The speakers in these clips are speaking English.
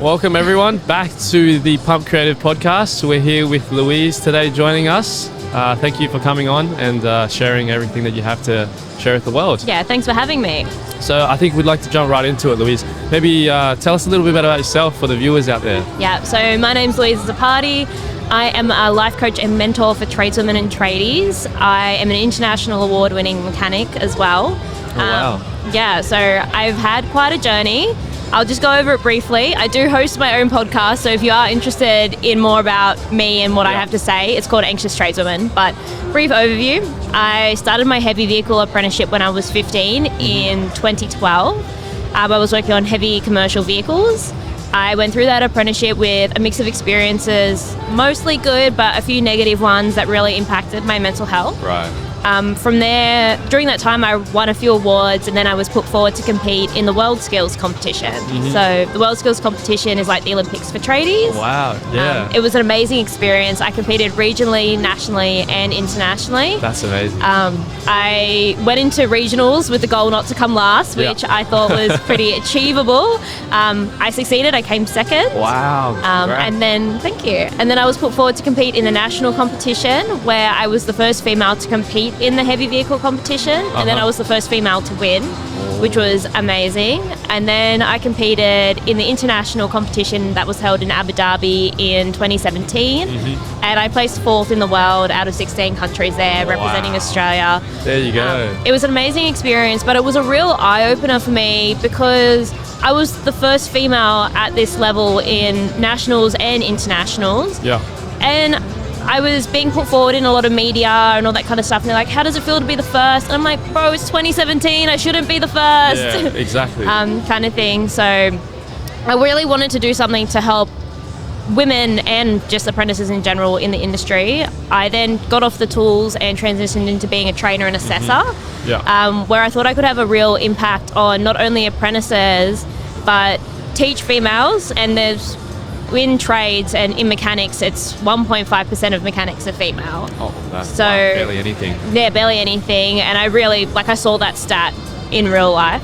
Welcome everyone back to the Pump Creative Podcast. We're here with Louise today joining us. Thank you for coming on and sharing everything that you have to share with the world. Yeah, thanks for having me. So I think we'd like to jump right into it, Louise. Maybe tell us a little bit about yourself for the viewers out there. Yeah, so my name's Louisa Azzopardi. I am a life coach and mentor for Tradeswomen and Tradies. I am an international award-winning mechanic as well. Oh, wow. Yeah, so I've had quite a journey. I'll just go over it briefly. I do host my own podcast, so if you are interested in more about me and what I have to say, it's called Anxious Tradeswomen. But brief overview, I started my heavy vehicle apprenticeship when I was 15 in 2012. I was working on heavy commercial vehicles. I went through that apprenticeship with a mix of experiences, mostly good, but a few negative ones that really impacted my mental health. Right. From there, during that time, I won a few awards, and then I was put forward to compete in the World Skills Competition. So the World Skills Competition is like the Olympics for tradies. Wow, yeah. It was an amazing experience. I competed regionally, nationally, and internationally. That's amazing. I went into regionals with the goal not to come last, which I thought was pretty achievable. I succeeded. I came second. Wow. And then, thank you. And then I was put forward to compete in the national competition, where I was the first female to compete in the heavy vehicle competition, and then I was the first female to win, which was amazing. And then I competed in the international competition that was held in Abu Dhabi in 2017, and I placed 4th in the world out of 16 countries there, representing Australia. There you go. It was an amazing experience, but it was a real eye-opener for me because I was the first female at this level in nationals and internationals. Yeah. And I was being put forward in a lot of media and all that kind of stuff, and they're like, how does it feel to be the first? And I'm like, bro, it's 2017, I shouldn't be the first. Yeah, exactly. Kind of thing. So I really wanted to do something to help women and just apprentices in general in the industry. I then got off the tools and transitioned into being a trainer and assessor, where I thought I could have a real impact on not only apprentices, but teach females. And there's in trades and in mechanics, it's 1.5% of mechanics are female. Oh, that's so barely anything. Yeah, barely anything. And I really, I saw that stat in real life.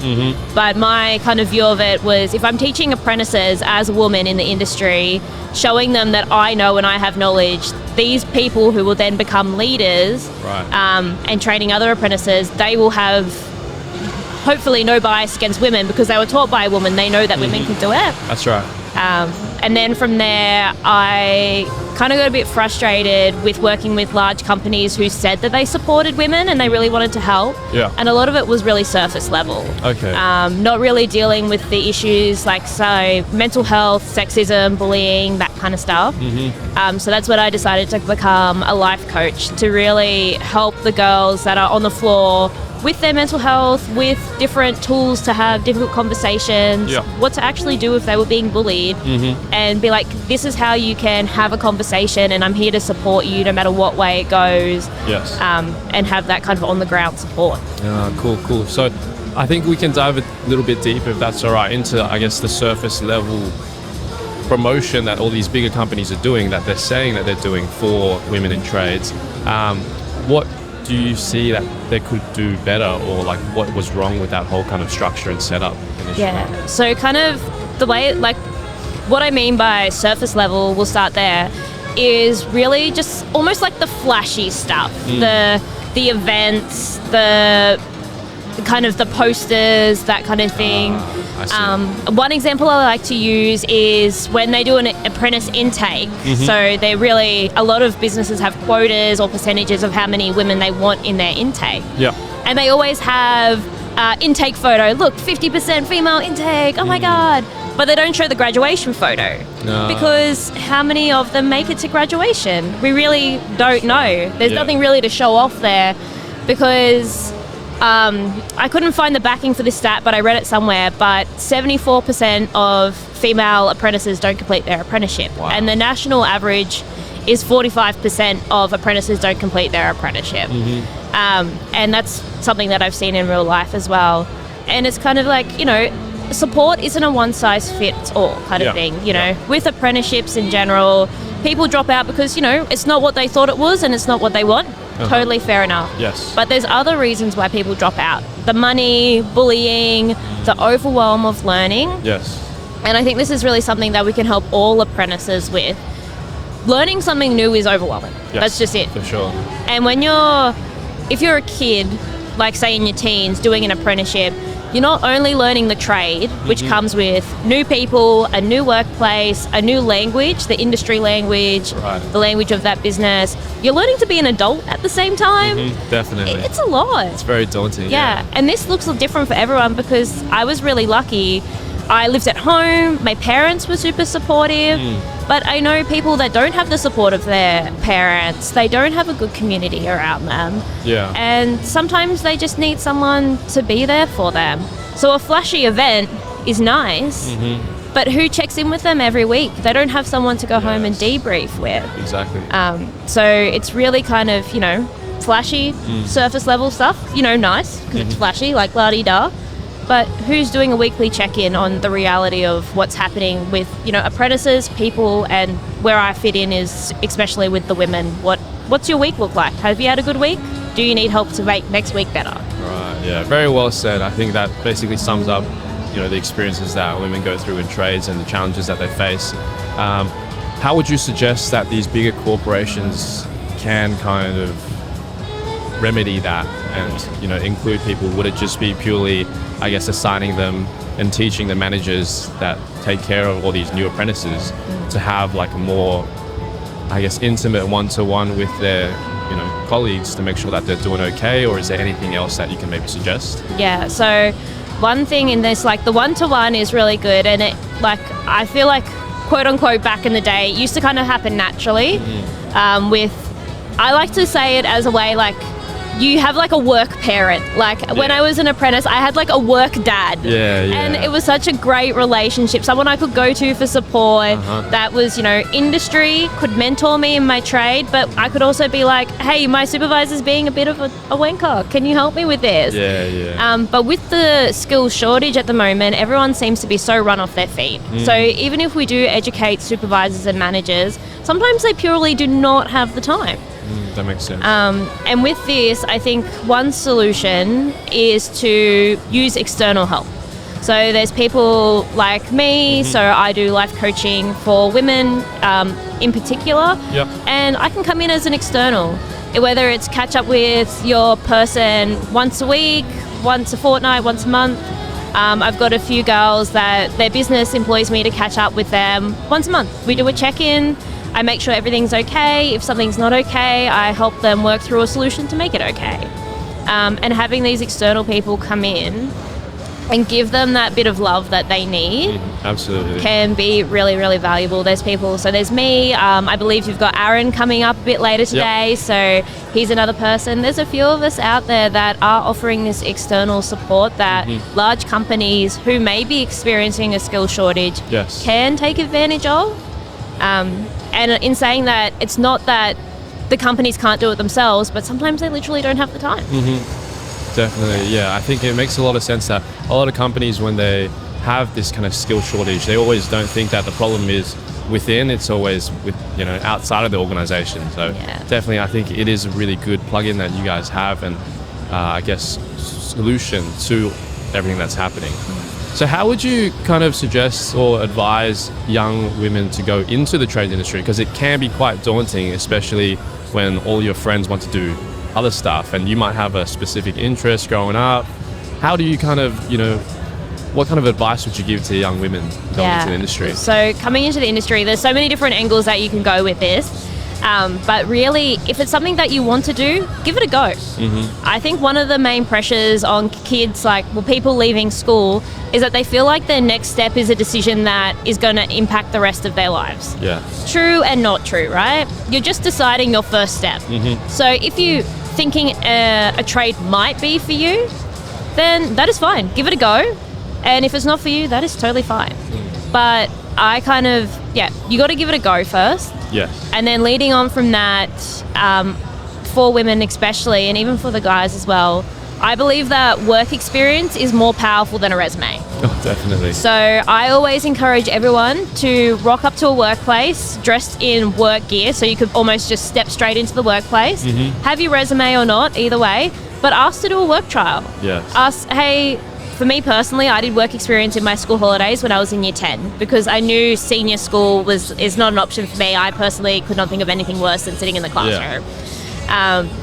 But my kind of view of it was, if I'm teaching apprentices as a woman in the industry, showing them that I know and I have knowledge, these people who will then become leaders, and training other apprentices, they will have hopefully no bias against women because they were taught by a woman. They know that women can do it. That's right. And then from there, I kind of got a bit frustrated with working with large companies who said that they supported women and they really wanted to help. Yeah. And a lot of it was really surface level. Okay. Not really dealing with the issues like, so, mental health, sexism, bullying, that kind of stuff. So that's when I decided to become a life coach to really help the girls that are on the floor with their mental health, with different tools to have difficult conversations, what to actually do if they were being bullied, and be like, this is how you can have a conversation, and I'm here to support you no matter what way it goes. Yes. And have that kind of on-the-ground support. Cool. So I think we can dive a little bit deeper, if that's all right, into, I guess, the surface level promotion that all these bigger companies are doing, that they're saying that they're doing for women in trades. What do you see that they could do better, or like what was wrong with that whole kind of structure and setup initially? Yeah, so kind of the way, like, what I mean by surface level, we'll start there, is really just almost like the flashy stuff, the events, the kind of the posters, that kind of thing. One example I like to use is when they do an apprentice intake. So they really, a lot of businesses have quotas or percentages of how many women they want in their intake. And they always have intake photo. Look, 50% female intake. Oh my God. But they don't show the graduation photo. Because how many of them make it to graduation? We really don't know. There's nothing really to show off there, because I couldn't find the backing for this stat, but I read it somewhere, but 74% of female apprentices don't complete their apprenticeship. And the national average is 45% of apprentices don't complete their apprenticeship. And that's something that I've seen in real life as well. And it's kind of like, support isn't a one-size-fits-all kind of thing, With apprenticeships in general, people drop out because, it's not what they thought it was and it's not what they want. Totally fair enough. Yes. But there's other reasons why people drop out. The money, bullying, the overwhelm of learning. Yes. And I think this is really something that we can help all apprentices with. Learning something new is overwhelming. Yes, that's just it. For sure. And if you're a kid, like say in your teens, doing an apprenticeship, you're not only learning the trade, which comes with new people, a new workplace, a new language, the industry language, the language of that business. You're learning to be an adult at the same time. Definitely. It's a lot. It's very daunting. Yeah. And this looks different for everyone because I was really lucky. I lived at home. My parents were super supportive. But I know people that don't have the support of their parents. They don't have a good community around them. Yeah. And sometimes they just need someone to be there for them. So a flashy event is nice, but who checks in with them every week? They don't have someone to go home and debrief with. Exactly. So it's really kind of, flashy, surface level stuff, nice, because it's flashy, like la-di-da. But who's doing a weekly check-in on the reality of what's happening with, apprentices, people, and where I fit in is especially with the women. What's your week look like? Have you had a good week? Do you need help to make next week better? Right, yeah, very well said. I think that basically sums up, the experiences that women go through in trades and the challenges that they face. How would you suggest that these bigger corporations can kind of remedy that and, include people? Would it just be purely, I guess, assigning them and teaching the managers that take care of all these new apprentices to have like a more, I guess, intimate one-to-one with their, colleagues to make sure that they're doing okay? Or is there anything else that you can maybe suggest? Yeah, so one thing in this, like the one-to-one is really good, and it, like, I feel like, quote unquote, back in the day, it used to kind of happen naturally I like to say it as a way, like, you have like a work parent. Like when I was an apprentice, I had like a work dad. And it was such a great relationship. Someone I could go to for support that was, industry, could mentor me in my trade, but I could also be like, hey, my supervisor's being a bit of a wanker. Can you help me with this? But with the skills shortage at the moment, everyone seems to be so run off their feet. So even if we do educate supervisors and managers, sometimes they purely do not have the time. That makes sense. And with this, I think one solution is to use external help. So there's people like me, so I do life coaching for women in particular, and I can come in as an external, whether it's catch up with your person once a week, once a fortnight, once a month. I've got a few girls that their business employs me to catch up with them once a month. We do a check-in. I make sure everything's okay. If something's not okay, I help them work through a solution to make it okay. And having these external people come in and give them that bit of love that they need absolutely can be really, really valuable. There's people, so there's me. I believe you've got Aaron coming up a bit later today, so he's another person. There's a few of us out there that are offering this external support that large companies who may be experiencing a skill shortage can take advantage of. And in saying that, it's not that the companies can't do it themselves, but sometimes they literally don't have the time. Definitely, yeah. I think it makes a lot of sense that a lot of companies, when they have this kind of skill shortage, they always don't think that the problem is within, it's always with, outside of the organization. So definitely, I think it is a really good plugin that you guys have and I guess solution to everything that's happening. So how would you kind of suggest or advise young women to go into the trade industry? Because it can be quite daunting, especially when all your friends want to do other stuff and you might have a specific interest growing up. How do you kind of, what kind of advice would you give to young women going into the industry? So coming into the industry, there's so many different angles that you can go with this. But really, if it's something that you want to do, give it a go. I think one of the main pressures on kids, people leaving school, is that they feel like their next step is a decision that is going to impact the rest of their lives. True and not true, right? You're just deciding your first step. So if you're thinking a trade might be for you, then that is fine. Give it a go. And if it's not for you, that is totally fine. But I kind of, you got to give it a go first. And then leading on from that, for women especially, and even for the guys as well, I believe that work experience is more powerful than a resume. Oh, definitely. So I always encourage everyone to rock up to a workplace dressed in work gear, so you could almost just step straight into the workplace. Have your resume or not, either way, but ask to do a work trial. Ask, hey, for me personally, I did work experience in my school holidays when I was in year 10 because I knew senior school is not an option for me. I personally could not think of anything worse than sitting in the classroom.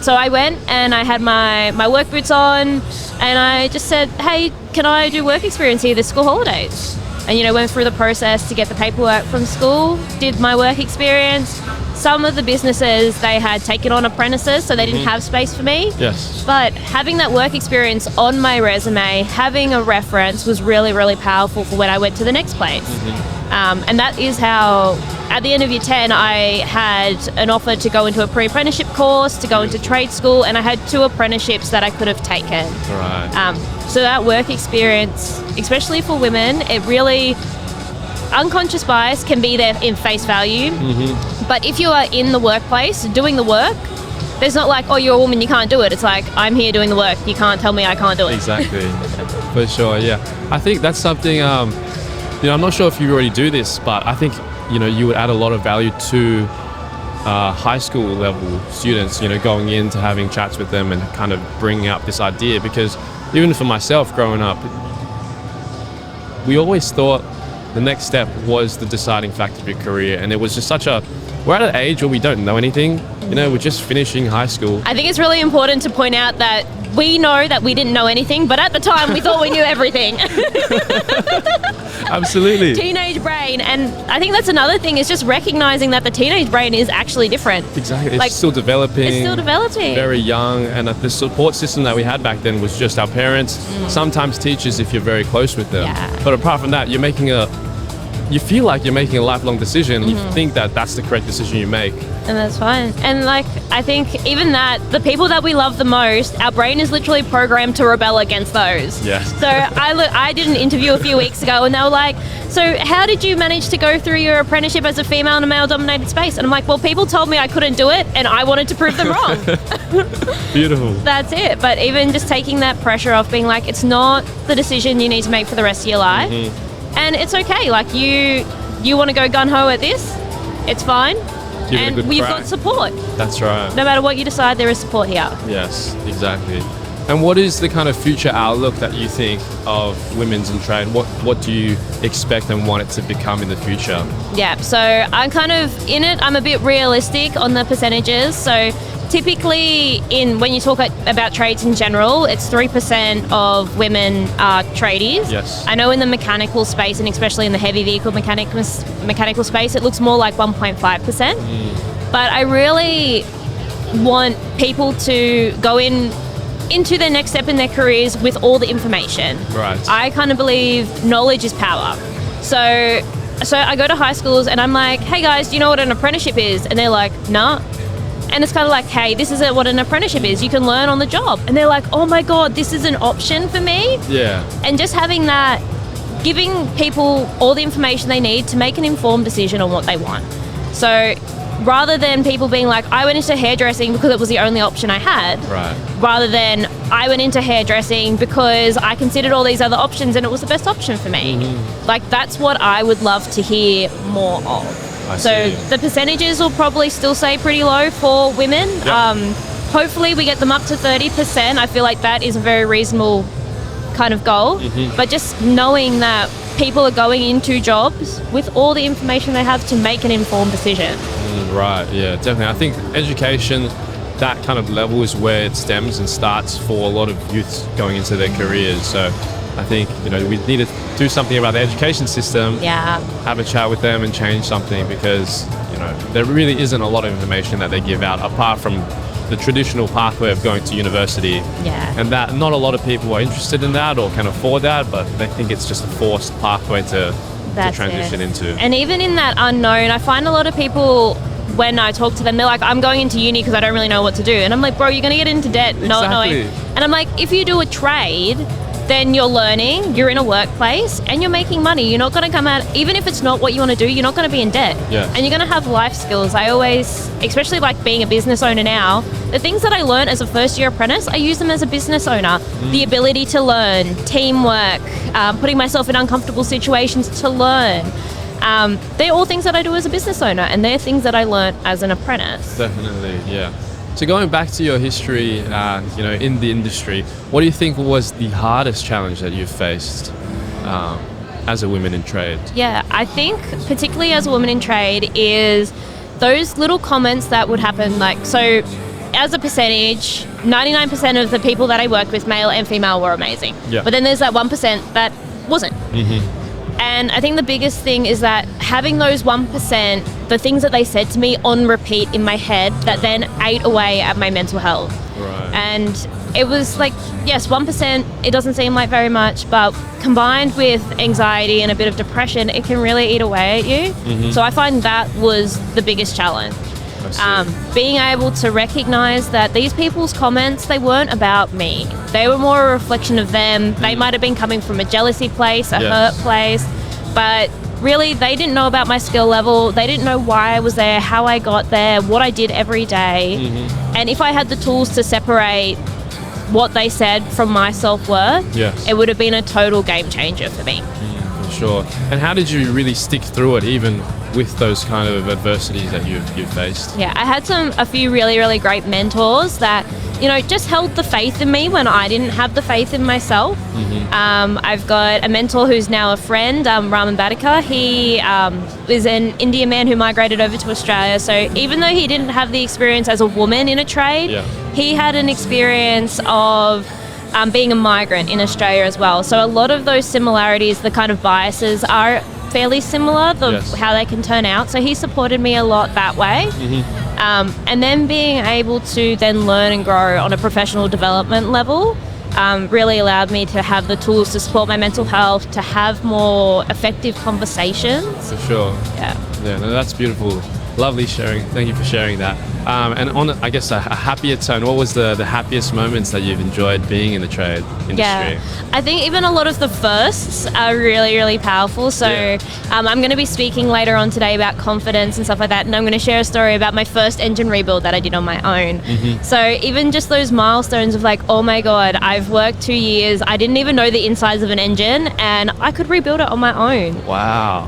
So I went and I had my work boots on and I just said, hey, can I do work experience here this school holidays? And, went through the process to get the paperwork from school, did my work experience. Some of the businesses, they had taken on apprentices, so they didn't have space for me. Yes. But having that work experience on my resume, having a reference was really, really powerful for when I went to the next place. And that is how, at the end of year 10, I had an offer to go into a pre-apprenticeship course, to go into trade school, and I had 2 apprenticeships that I could have taken. Right. So that work experience, especially for women, it really, unconscious bias can be there in face value. But if you are in the workplace doing the work, there's not like, oh, you're a woman, you can't do it. It's like, I'm here doing the work. You can't tell me I can't do it. Exactly. For sure, yeah. I think that's something, I'm not sure if you already do this, but I think, you would add a lot of value to high school level students, going into having chats with them and kind of bringing up this idea. Because even for myself growing up, we always thought the next step was the deciding factor of your career. And it was just we're at an age where we don't know anything. We're just finishing high school. I think it's really important to point out that we know that we didn't know anything, but at the time we thought we knew everything. Absolutely. Teenage brain. And I think that's another thing, is just recognizing that the teenage brain is actually different. Exactly. It's still developing. It's still developing. Very young. And the support system that we had back then was just our parents, sometimes teachers if you're very close with them. Yeah. But apart from that, you feel like you're making a lifelong decision. You think that that's the correct decision you make. And that's fine. And I think even that, the people that we love the most, our brain is literally programmed to rebel against those. Yes. So I did an interview a few weeks ago and they were like, so how did you manage to go through your apprenticeship as a female in a male-dominated space? And I'm like, well, people told me I couldn't do it and I wanted to prove them wrong. Beautiful. That's it. But even just taking that pressure off, being like, it's not the decision you need to make for the rest of your life. And it's okay. Like you want to go gun-ho at this, it's fine. And you've got support. That's right. No matter what you decide, there is support here. Yes, exactly. And what is the kind of future outlook that you think of women's in trade? What do you expect and want it to become in the future? Yeah, so I'm kind of in it. I'm a bit realistic on the percentages. So typically when you talk about trades in general, it's 3% of women are tradies. Yes. I know in the mechanical space, and especially in the heavy vehicle mechanical space, it looks more like 1.5%. But I really want people to go into their next step in their careers with all the information. Right. I kind of believe knowledge is power. So I go to high schools and I'm like, hey guys, do you know what an apprenticeship is? And they're like, nah. And it's kind of like, hey, this isn't what an apprenticeship is. You can learn on the job. And they're like, oh my God, this is an option for me. Yeah. And just having that, giving people all the information they need to make an informed decision on what they want. So rather than people being like, I went into hairdressing because it was the only option I had. Right. Rather than I went into hairdressing because I considered all these other options and it was the best option for me. Like that's what I would love to hear more of. So the percentages will probably still stay pretty low for women. Yep. Hopefully we get them up to 30%. I feel like that is a very reasonable kind of goal. But just knowing that people are going into jobs with all the information they have to make an informed decision. Right, yeah, definitely. I think education, that kind of level is where it stems and starts for a lot of youths going into their careers. So I think, we need to do something about the education system. Yeah. Have a chat with them and change something because, there really isn't a lot of information that they give out apart from the traditional pathway of going to university. Yeah. And that not a lot of people are interested in that or can afford that, but they think it's just a forced pathway to transition into. And even in that unknown, I find a lot of people, when I talk to them, they're like, I'm going into uni because I don't really know what to do. And I'm like, bro, you're going to get into debt not knowing. And I'm like, if you do a trade, then you're learning, you're in a workplace, and you're making money. You're not going to come out, even if it's not what you want to do, you're not going to be in debt. Yeah. And you're going to have life skills. I always, especially like being a business owner now, the things that I learned as a first year apprentice, I use them as a business owner. The ability to learn, teamwork, putting myself in uncomfortable situations to learn. They're all things that I do as a business owner, and they're things that I learned as an apprentice. Definitely, yeah. So going back to your history, in the industry, what do you think was the hardest challenge that you've faced as a woman in trade? Yeah, I think particularly as a woman in trade is those little comments that would happen, like, so as a percentage, 99% of the people that I worked with, male and female, were amazing. Yeah. But then there's that 1% that wasn't. And I think the biggest thing is that having those 1%, the things that they said to me on repeat in my head, that then ate away at my mental health. Right. And it was like, yes, 1%, it doesn't seem like very much, but combined with anxiety and a bit of depression, it can really eat away at you. So I find that was the biggest challenge. Being able to recognize that these people's comments, they weren't about me. They were more a reflection of them. They might have been coming from a jealousy place, a hurt place, but really they didn't know about my skill level. They didn't know why I was there, how I got there, what I did every day. And if I had the tools to separate what they said from my self-worth, it would have been a total game changer for me. For sure. And how did you really stick through it, even with those kind of adversities that you've faced? Yeah, I had a few really, really great mentors that, just held the faith in me when I didn't have the faith in myself. I've got a mentor who's now a friend, Raman Badika. He is an Indian man who migrated over to Australia. So even though he didn't have the experience as a woman in a trade, he had an experience of being a migrant in Australia as well. So a lot of those similarities, the kind of biases are fairly similar, how they can turn out. So he supported me a lot that way. And then being able to then learn and grow on a professional development level really allowed me to have the tools to support my mental health, to have more effective conversations. For sure. Yeah, no, that's beautiful. Lovely sharing. Thank you for sharing that. And on, I guess, a happier tone, what was the happiest moments that you've enjoyed being in the trade industry? Yeah, I think even a lot of the firsts are really, really powerful. So I'm going to be speaking later on today about confidence and stuff like that. And I'm going to share a story about my first engine rebuild that I did on my own. So even just those milestones of like, oh my God, I've worked 2 years. I didn't even know the insides of an engine and I could rebuild it on my own. Wow.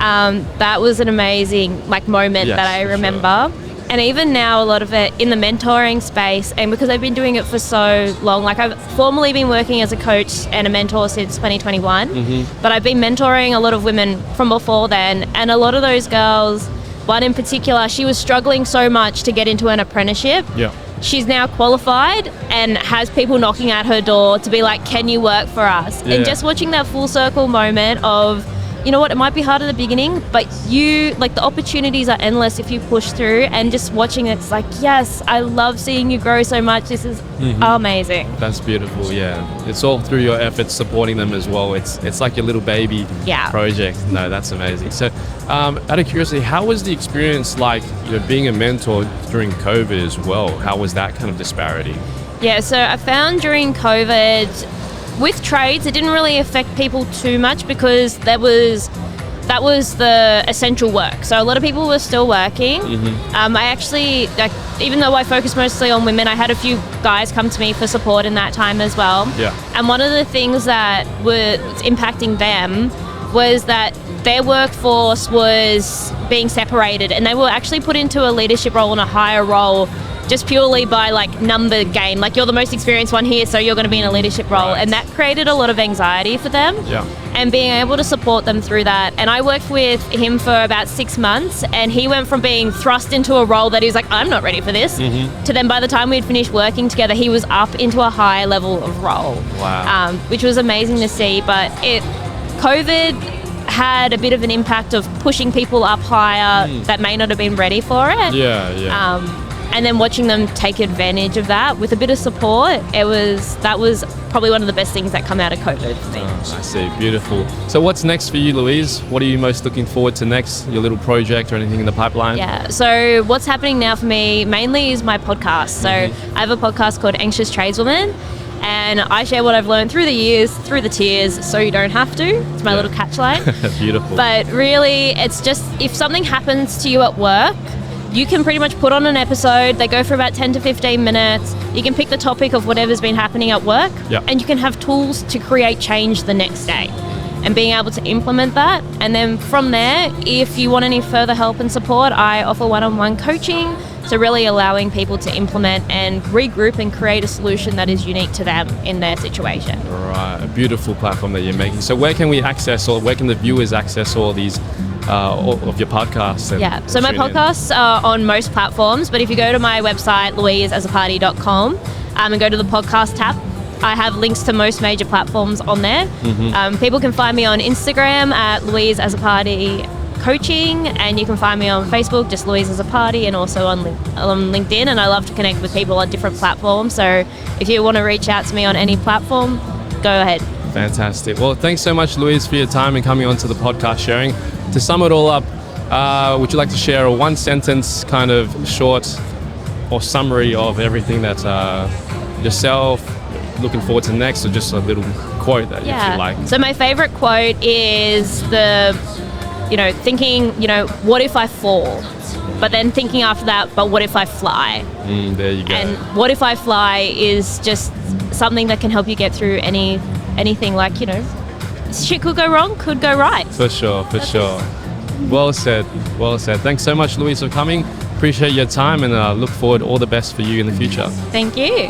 That was an amazing moment that I remember. Sure. And even now, a lot of it in the mentoring space, and because I've been doing it for so long, like I've formally been working as a coach and a mentor since 2021, but I've been mentoring a lot of women from before then. And a lot of those girls, one in particular, she was struggling so much to get into an apprenticeship. She's now qualified and has people knocking at her door to be like, can you work for us? And just watching that full circle moment of, you know what, it might be hard at the beginning, but the opportunities are endless if you push through, and just watching it's like, yes, I love seeing you grow so much. This is amazing. That's beautiful, yeah. It's all through your efforts supporting them as well. It's like your little baby project. No, that's amazing. So out of curiosity, how was the experience like being a mentor during COVID as well? How was that kind of disparity? Yeah, so I found during COVID, with trades, it didn't really affect people too much because that was the essential work. So a lot of people were still working. I actually, even though I focused mostly on women, I had a few guys come to me for support in that time as well. And one of the things that was impacting them was that their workforce was being separated, and they were actually put into a leadership role and a higher role just purely by number game. You're the most experienced one here, so you're going to be in a leadership role. Right. And that created a lot of anxiety for them. And being able to support them through that. And I worked with him for about 6 months, and he went from being thrust into a role that he's like, I'm not ready for this, to then by the time we'd finished working together, he was up into a high level of role. Wow. Which was amazing to see. But COVID had a bit of an impact of pushing people up higher that may not have been ready for it. And then watching them take advantage of that with a bit of support, that was probably one of the best things that come out of COVID for me. I see, beautiful. So what's next for you, Louise? What are you most looking forward to next? Your little project or anything in the pipeline? Yeah, so what's happening now for me mainly is my podcast. So I have a podcast called Anxious Tradeswomen, and I share what I've learned through the years, through the tears, so you don't have to. It's my little catchline. Beautiful. But really, it's just, if something happens to you at work, you can pretty much put on an episode. They go for about 10 to 15 minutes. You can pick the topic of whatever's been happening at work, and you can have tools to create change the next day and being able to implement that. And then from there, if you want any further help and support, I offer one-on-one coaching, So really allowing people to implement and regroup and create a solution that is unique to them in their situation. Right, a beautiful platform that you're making. So where can we access, or where can the viewers access all these all of your podcasts? Yeah, so my podcasts are on most platforms, but if you go to my website, louiseazzopardi.com, and go to the podcast tab, I have links to most major platforms on there. People can find me on Instagram at Louisa Azzopardi Coaching, and you can find me on Facebook, just Louisa Azzopardi, and also on LinkedIn. And I love to connect with people on different platforms. So if you want to reach out to me on any platform, go ahead. Fantastic. Well, thanks so much, Louise, for your time and coming onto the podcast, sharing. To sum it all up, would you like to share a one-sentence kind of short or summary of everything that yourself looking forward to next, or just a little quote that you like? So my favorite quote is thinking, what if I fall? But then thinking after that, but what if I fly? There you go. And what if I fly is just something that can help you get through anything, like, shit could go wrong, could go right. For sure. Well said. Thanks so much, Louise, for coming. Appreciate your time, and look forward all the best for you in the future. Thank you.